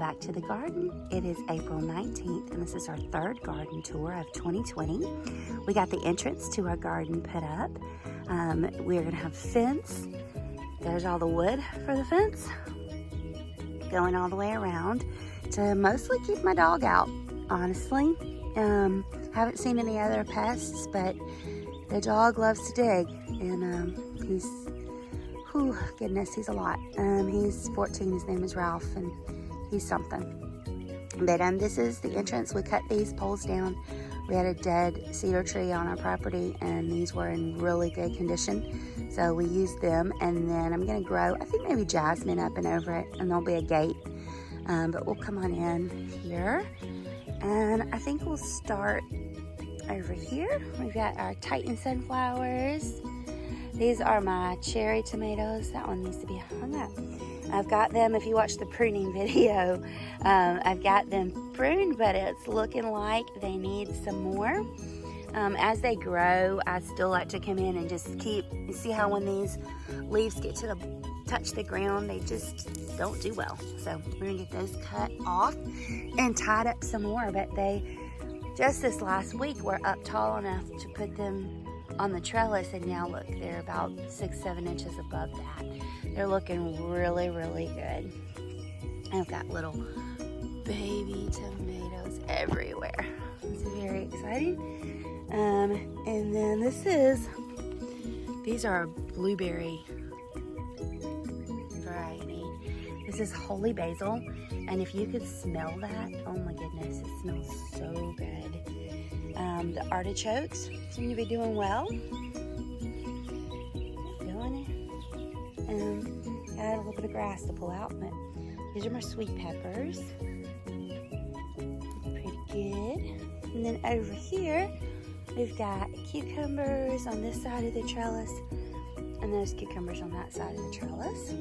back to the garden. It is April 19th and this is our third garden tour of 2020. We got the entrance to our garden put up. We're gonna have fence. There's all the wood for the fence going all the way around to mostly keep my dog out, honestly. Haven't seen any other pests, but the dog loves to dig, and he's, whew, goodness, he's a lot. He's 14, his name is Ralph, and he's something. But this is the entrance. We cut these poles down. We had a dead cedar tree on our property, and these were in really good condition, so we used them. And then I'm gonna grow, I think maybe jasmine up and over it, and there'll be a gate. But we'll come on in here, and I think we'll start over here. We've got our Titan sunflowers. These are my cherry tomatoes. That one needs to be hung up. I've got them, if you watch the pruning video, I've got them pruned, but it's looking like they need some more. As they grow, I still like to come in and just you see how when these leaves get to touch the ground, they just don't do well. So we're gonna get those cut off and tied up some more, but they, just this last week, were up tall enough to put them on the trellis, and now look, they're about 6-7 inches above that. They're looking really, really good. I've got little baby tomatoes everywhere. It's very exciting. And then these are a blueberry variety. This is holy basil, and if you could smell that, oh my goodness, it smells so good. The artichokes seem to be doing well. Got a little bit of grass to pull out, but these are my sweet peppers. Pretty good. And then over here, we've got cucumbers on this side of the trellis, and there's cucumbers on that side of the trellis.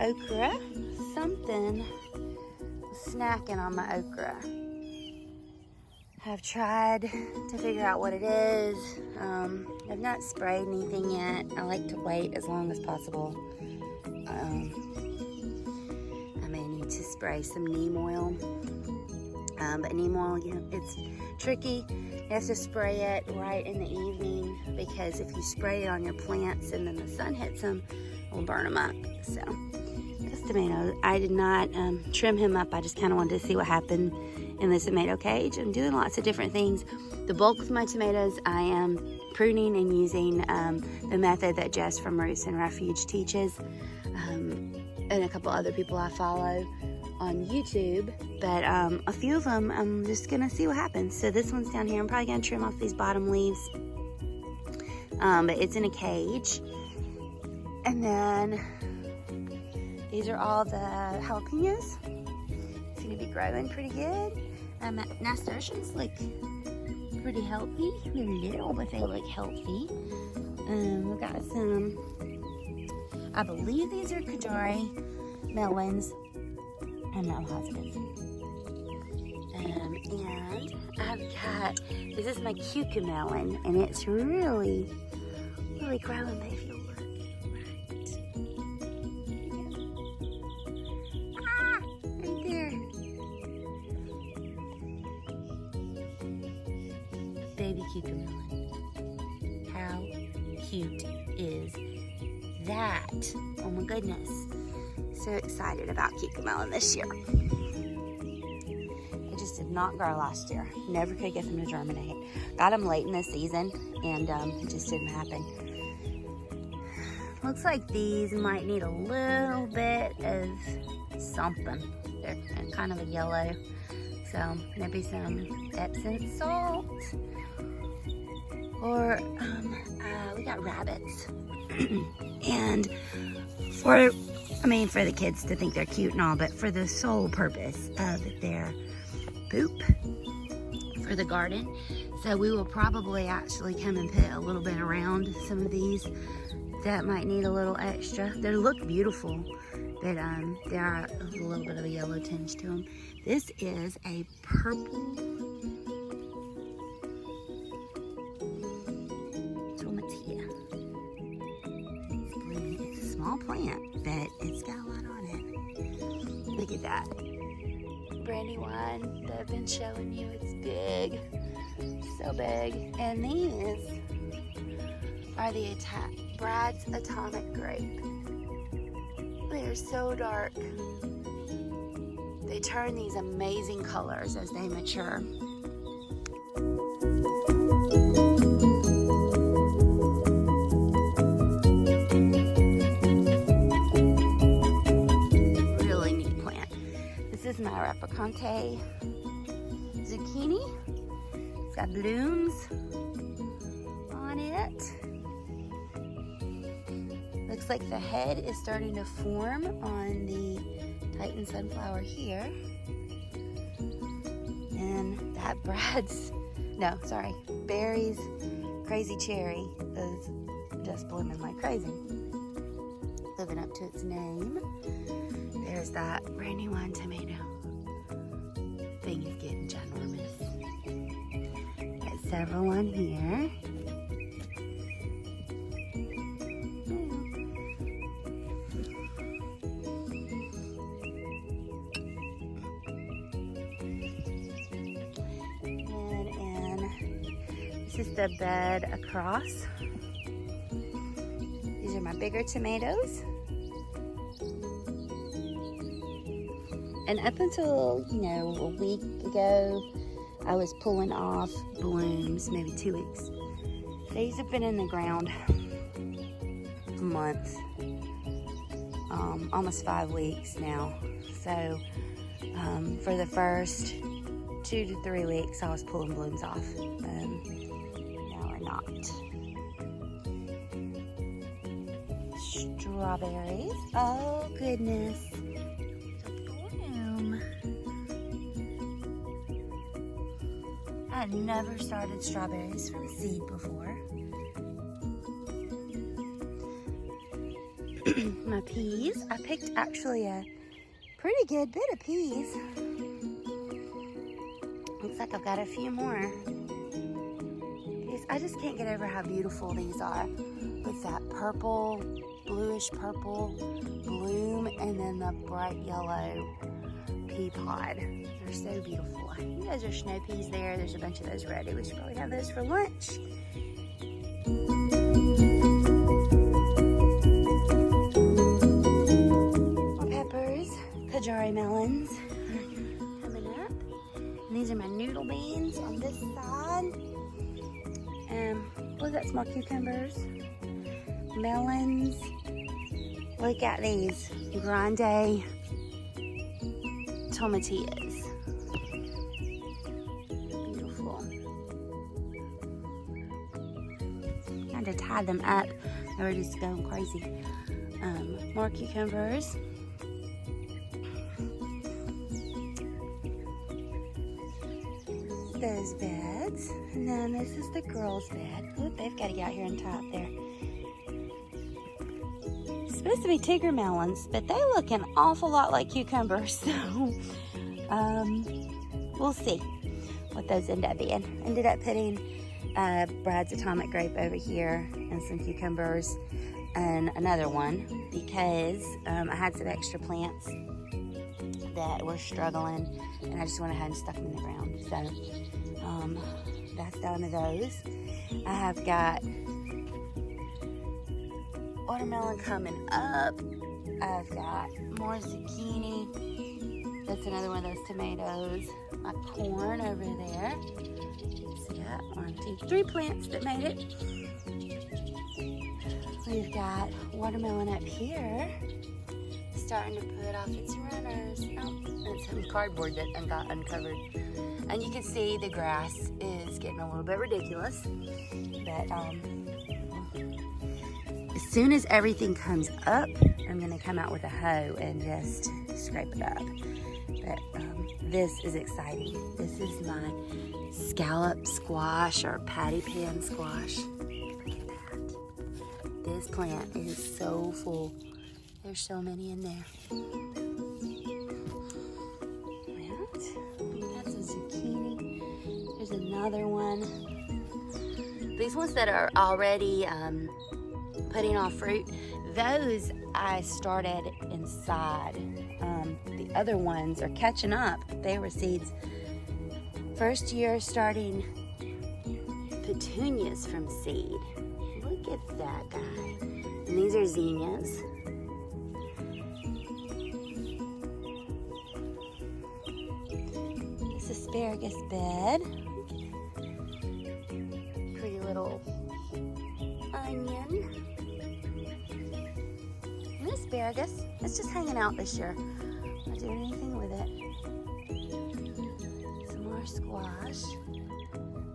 Okra, something snacking on my okra. I've tried to figure out what it is. I've not sprayed anything yet. I like to wait as long as possible. I may need to spray some neem oil. But neem oil, you know, it's tricky. You have to spray it right in the evening, because if you spray it on your plants and then the sun hits them, it will burn them up. So this tomato, I did not trim him up. I just kind of wanted to see what happened in the tomato cage. I'm doing lots of different things. The bulk of my tomatoes I am pruning and using the method that Jess from Roots and Refuge teaches, and a couple other people I follow on YouTube. But a few of them, I'm just gonna see what happens. So this one's down here. I'm probably gonna trim off these bottom leaves, but it's in a cage. And then these are all the jalapenos. Seem to be growing pretty good. Nasturtiums look pretty healthy. They're little, but they look healthy. We've got some, I believe these are Kajari melons. I'm not positive. And I've got, this is my cucamelon, and it's really, really growing, but if you look right there. Baby cucamelon. How cute is that? Oh my goodness. So excited about cucamelon this year. It just did not grow last year. Never could get them to germinate. Got them late in the season, and it just didn't happen. Looks like these might need a little bit of something. They're kind of a yellow. So maybe some Epsom salt. Or we got rabbits. And for the kids to think they're cute and all, but for the sole purpose of their poop for the garden. So we will probably actually come and put a little bit around some of these that might need a little extra. They look beautiful, but they are a little bit of a yellow tinge to them. This is a purple tomatillo. It's blooming. It's a small plant, but it's got a lot on it. Look at that. Brandywine that I've been showing you. It's big. So big. And these are the Brad's Atomic Grape. They're so dark. They turn these amazing colors as they mature. Really neat plant. This is my Rapicante zucchini. It's got blooms on it. Looks like the head is starting to form on the Titan sunflower here. And that Barry's crazy cherry is just blooming like crazy. Living up to its name. There's that Brandywine tomato. Thing is getting ginormous. Got several on here. This is the bed across. These are my bigger tomatoes. And up until, a week ago, I was pulling off blooms, maybe 2 weeks. These have been in the ground a month, almost 5 weeks now. So for the first 2 to 3 weeks, I was pulling blooms off. Now we're not. Strawberries. Oh goodness. Bloom. I had never started strawberries from seed before. My peas. I picked actually a pretty good bit of peas. Looks like I've got a few more. I just can't get over how beautiful these are with that purple, bluish purple bloom and then the bright yellow pea pod. They're so beautiful. I think those are snow peas there. There's a bunch of those ready. We should probably have those for lunch. More peppers, cucamelons coming up. And these are my noodle beans on this side. Look at that, small cucumbers, melons. Look at these grande tomatillas. Beautiful. Had to tie them up. They were just going crazy. More cucumbers. Those beds, and then this is the girls' bed. Oh, they've got to get out here and tie up there. It's supposed to be cucamelons, but they look an awful lot like cucumbers, so we'll see what those end up being. Ended up putting Brad's Atomic Grape over here and some cucumbers and another one because I had some extra plants that were struggling, and I just went ahead and stuck them in the ground. So that's done with those. I have got watermelon coming up. I've got more zucchini. That's another one of those tomatoes. My corn over there. See that? 1, 2, 3 plants that made it. We've got watermelon up here. Starting to put off its runners. Oh, and some cardboard that got uncovered. And you can see the grass is getting a little bit ridiculous. But as soon as everything comes up, I'm gonna come out with a hoe and just scrape it up. But this is exciting. This is my scallop squash or patty pan squash. Look at that. This plant is so full. There's so many in there. That's a zucchini. There's another one. These ones that are already putting off fruit, those I started inside. the other ones are catching up. They were seeds. First year starting petunias from seed. Look at that guy. And these are zinnias. This asparagus bed. Pretty little onion. And asparagus. It's just hanging out this year. Not doing anything with it. Some more squash.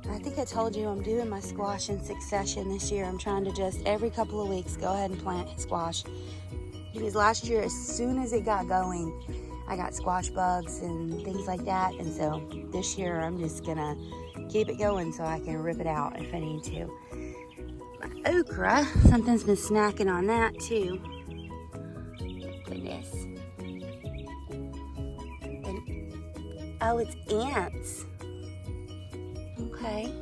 I think I told you I'm doing my squash in succession this year. I'm trying to just every couple of weeks go ahead and plant squash. Because last year, as soon as it got going, I got squash bugs and things like that. And so this year I'm just gonna keep it going so I can rip it out if I need to. My okra, something's been snacking on that too. Goodness. And, oh, it's ants. Okay.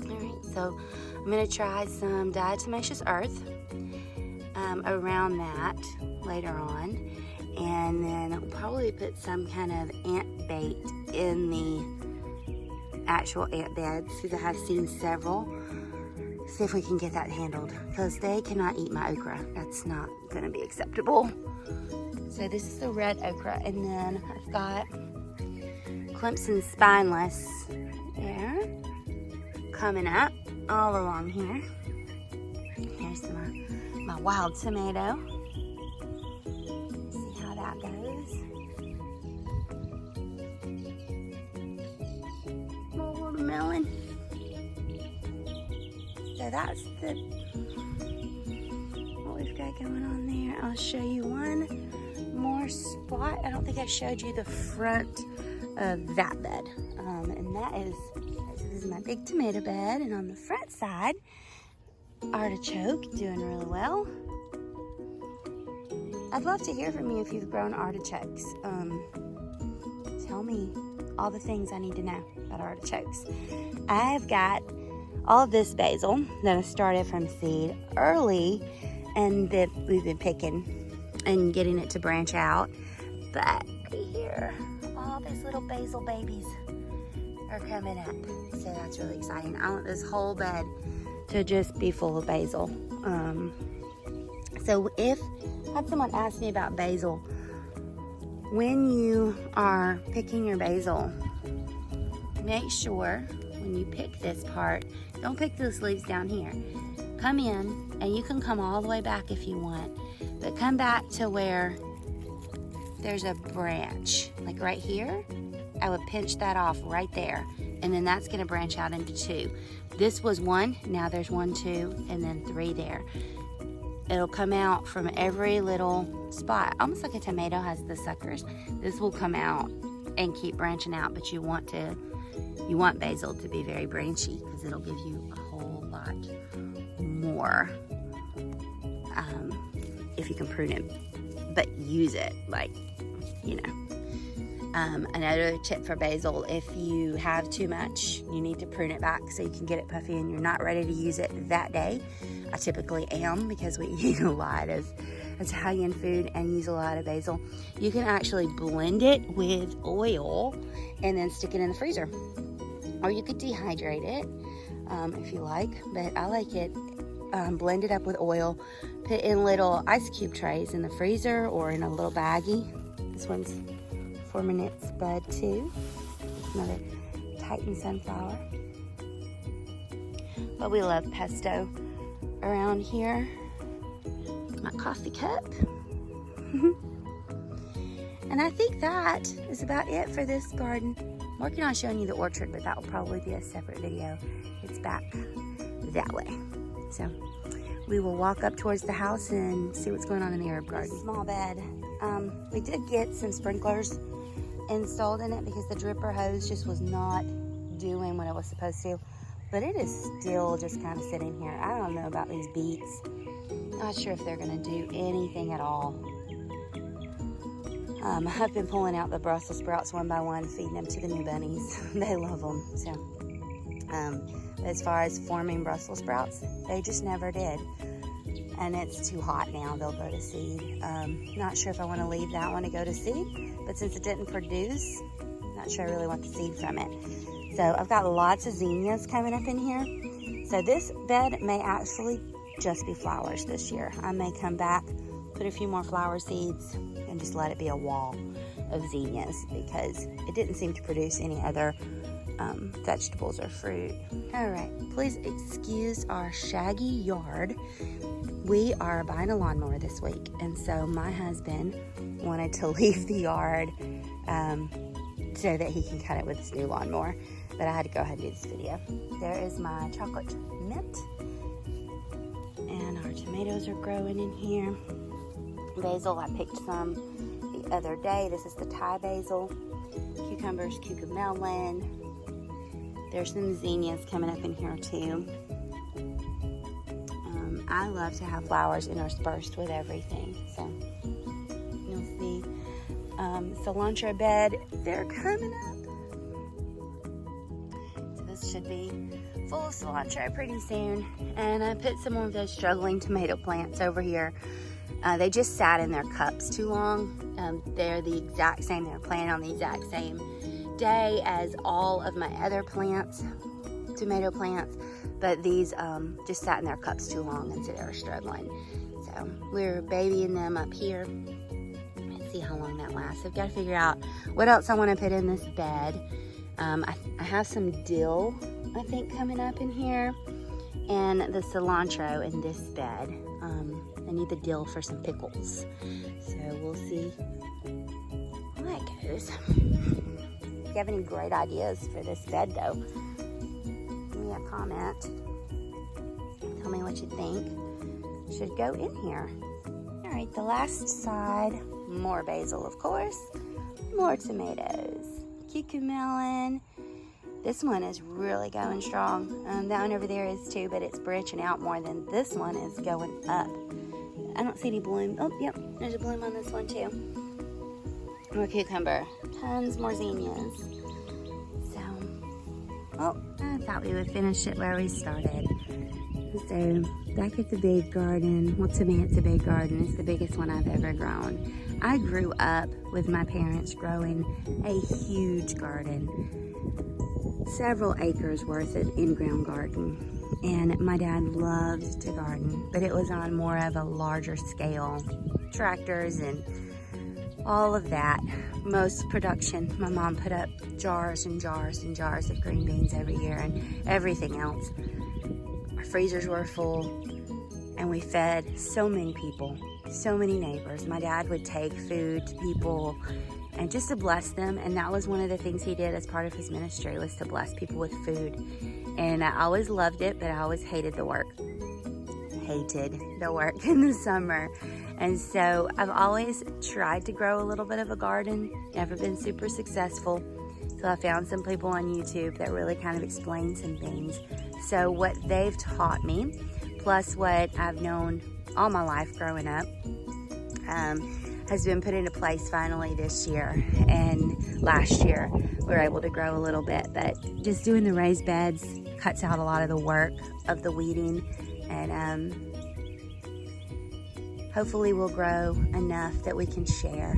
Alright, so I'm going to try some diatomaceous earth around that later on. And then I'll probably put some kind of ant bait in the actual ant beds because I have seen several. See if we can get that handled because they cannot eat my okra. That's not going to be acceptable. So this is the red okra, and then I've got Clemson spineless there coming up all along here. Here's my wild tomato. See how that goes. More watermelon. So that's what we've got going on there. I'll show you one more spot. I don't think I showed you the front of that bed. And that is, this is my big tomato bed, and on the front side, artichoke, doing really well. I'd love to hear from you if you've grown artichokes. Tell me all the things I need to know about artichokes. I've got all of this basil that I started from seed early, and that we've been picking and getting it to branch out. But here, all these little basil babies are coming up. So that's really exciting. I want this whole bed to just be full of basil. So if I had someone ask me about basil, when you are picking your basil, make sure when you pick this part, don't pick those leaves down here. Come in, and you can come all the way back if you want, but come back to where there's a branch, like right here. I would pinch that off right there, and then that's gonna branch out into two. This was one, now there's 1, 2, and then 3 there. It'll come out from every little spot, almost like a tomato has the suckers. This will come out and keep branching out, but you want basil to be very branchy because it'll give you a whole lot more if you can prune it, but use it like, you know. Another tip for basil, if you have too much, you need to prune it back so you can get it puffy and you're not ready to use it that day. I typically am because we eat a lot of Italian food and use a lot of basil. You can actually blend it with oil and then stick it in the freezer. Or you could dehydrate it if you like, but I like it blended up with oil, put in little ice cube trays in the freezer or in a little baggie. This one's 4 minutes bud too. Another Titan sunflower. But we love pesto around here. My coffee cup. And I think that is about it for this garden. I'm working on showing you the orchard, but that will probably be a separate video. It's back that way. So we will walk up towards the house and see what's going on in the herb garden. Small bed. We did get some sprinklers installed in it because the dripper hose just was not doing what it was supposed to. But it is still just kind of sitting here. I don't know about these beets. Not sure if they're gonna do anything at all. I've been pulling out the Brussels sprouts one by one, feeding them to the new bunnies. They love them. So, as far as forming Brussels sprouts, they just never did. and it's too hot now. They'll go to seed. Not sure if I want to leave that one to go to seed, but since it didn't produce, not sure I really want the seed from it. So I've got lots of zinnias coming up in here. So this bed may actually just be flowers this year. I may come back, put a few more flower seeds, and just let it be a wall of zinnias because it didn't seem to produce any other vegetables or fruit. All right, please excuse our shaggy yard. We are buying a lawnmower this week, and so my husband wanted to leave the yard so that he can cut it with his new lawnmower, but I had to go ahead and do this video. There is my chocolate mint, and our tomatoes are growing in here. Basil, I picked some the other day. This is the Thai basil. Cucumbers, cucamelon. There's some zinnias coming up in here too. I love to have flowers interspersed with everything. So you'll see cilantro bed. They're coming up. So this should be full of cilantro pretty soon. And I put some of those struggling tomato plants over here. They just sat in their cups too long. They're the exact same. They're planted on the exact same day as all of my other plants, tomato plants, but these just sat in their cups too long, and so they were struggling. So we're babying them up here. Let's see how long that lasts. I've got to figure out what else I want to put in this bed. I have some dill, I think, coming up in here, and the cilantro in this bed. I need the dill for some pickles, so we'll see how that goes. If you have any great ideas for this bed though, give me a comment. Tell me what you think should go in here. All right, the last side, more basil, of course, more tomatoes, cucamelon. This one is really going strong. That one over there is too, but it's branching out more than this one is going up. I don't see any bloom. Oh, yep, there's a bloom on this one too. More cucumber, tons more zinnias. So, oh, I thought we would finish it where we started. So, back at the big garden, well, to me it's a big garden. It's the biggest one I've ever grown. I grew up with my parents growing a huge garden, several acres worth of in-ground garden. And my dad loved to garden, but it was on more of a larger scale, tractors and all of that. Most production, my mom put up jars and jars and jars of green beans every year and everything else. Our freezers were full, and we fed so many people, so many neighbors. My dad would take food to people and just to bless them, and that was one of the things he did as part of his ministry, was to bless people with food. And I always loved it, but I always hated the work. Hated the work in the summer. And so I've always tried to grow a little bit of a garden, never been super successful. So I found some people on YouTube that really kind of explain some things. So what they've taught me, plus what I've known all my life growing up, has been put into place finally this year. And last year we were able to grow a little bit, but just doing the raised beds cuts out a lot of the work of the weeding, and hopefully we'll grow enough that we can share.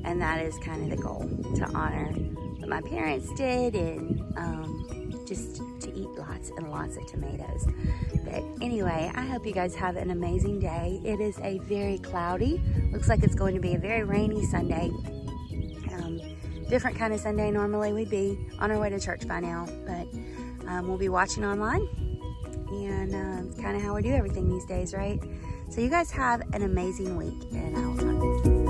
And that is kind of the goal, to honor what my parents did, and just to eat lots and lots of tomatoes. But anyway, I hope you guys have an amazing day. It is a very cloudy, looks like it's going to be a very rainy Sunday. Different kind of Sunday. Normally we'd be on our way to church by now, but we'll be watching online, and kind of how we do everything these days, right? So you guys have an amazing week, and I'll talk to you soon.